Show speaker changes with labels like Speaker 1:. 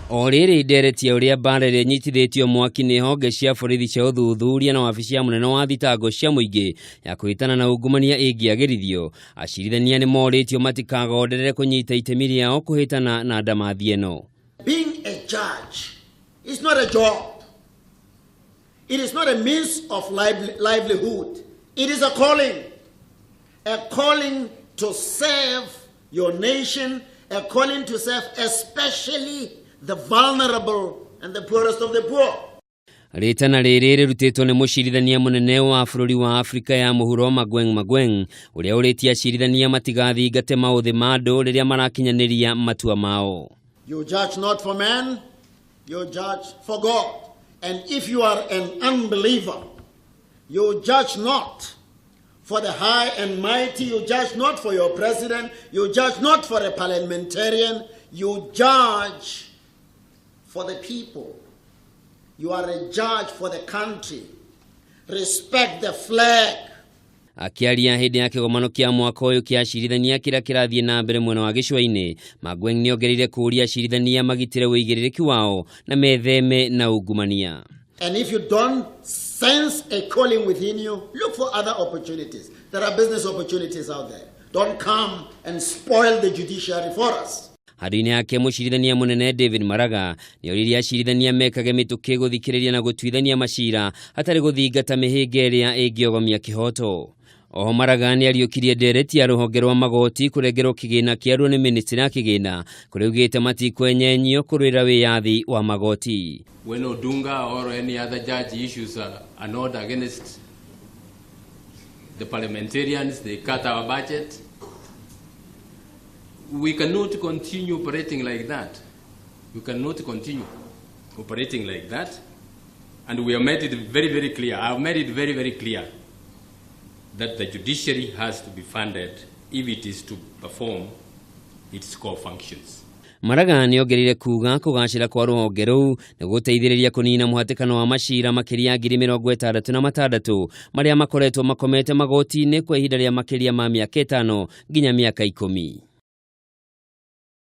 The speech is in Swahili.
Speaker 1: Oriri nderetia uria mbara iria nyitithitio mwaki ni honge cia borithi cia uthuthuria na wabici ya munene wa thitango cia muingi ya kuhitana na ungumania ingiagirithio. Acirithania ni moritio matikagonderere kunyita itemi riao kuhitana na ndamathi eno.
Speaker 2: Being a judge is not a job. It is not a means of livelihood. It is a calling. A calling to serve your nation, a calling to serve especially the vulnerable and the poorest of the poor.
Speaker 1: Ritana riri rirutitwo ni mucirithania munene wa bururi wa Afrika ya muhuro Mogoeng Mogoeng uria uritia acirithania matigathingate mauthi ma andu riria marakinyaniria matua mao.
Speaker 2: You judge not for man, you judge for God. And if you are an unbeliever, you judge not for the high and mighty, you judge not for your president, you judge not for a parliamentarian, you judge for the people. You are a judge for the country. Respect the flag.
Speaker 1: Akiaria hindi ya kigomano kia mwaka uyu kia acirithania kira kirathie na mbere mwena wa gicua-ini, Mogoeng ni ongerire kuuria acirithania magitire wuigiririku wao na metheme na ungumania.
Speaker 2: And if you don't sense a calling within you, look for other opportunities. There are business opportunities out there. Don't come and spoil the judiciary for us.
Speaker 1: Hadini yake mucirithania munene David Maraga ni oriria acirithania mekage mituki guthikiriria na gutuithania macira hatari guthingata mihinga iria ingiogomia kihoto. Oho Maraga ni ariukirie ndereti ya ruhonge rwa magoti kurengerwo kigina kiarwo ni ministry ya kigina kuria ugite matikwenyenyio kurwira wiyathi wa magoti.
Speaker 3: When Odunga or any other judge issues an order against the parliamentarians, they cut our budget. We cannot continue operating like that. We cannot continue operating like that. And we have made it very, very clear. I have made it very, very clear that the judiciary has to be funded if it is to perform its core functions.
Speaker 1: Maraga ni ongerire kuga kugacira kwa ruhonge ruu ni guteithiriria kunina muhatikano wa macira makiria 66,000 maria makoretwo makomete magoti-ini kwa ihinda ria makiria ma miaka 5 nginya miaka 10.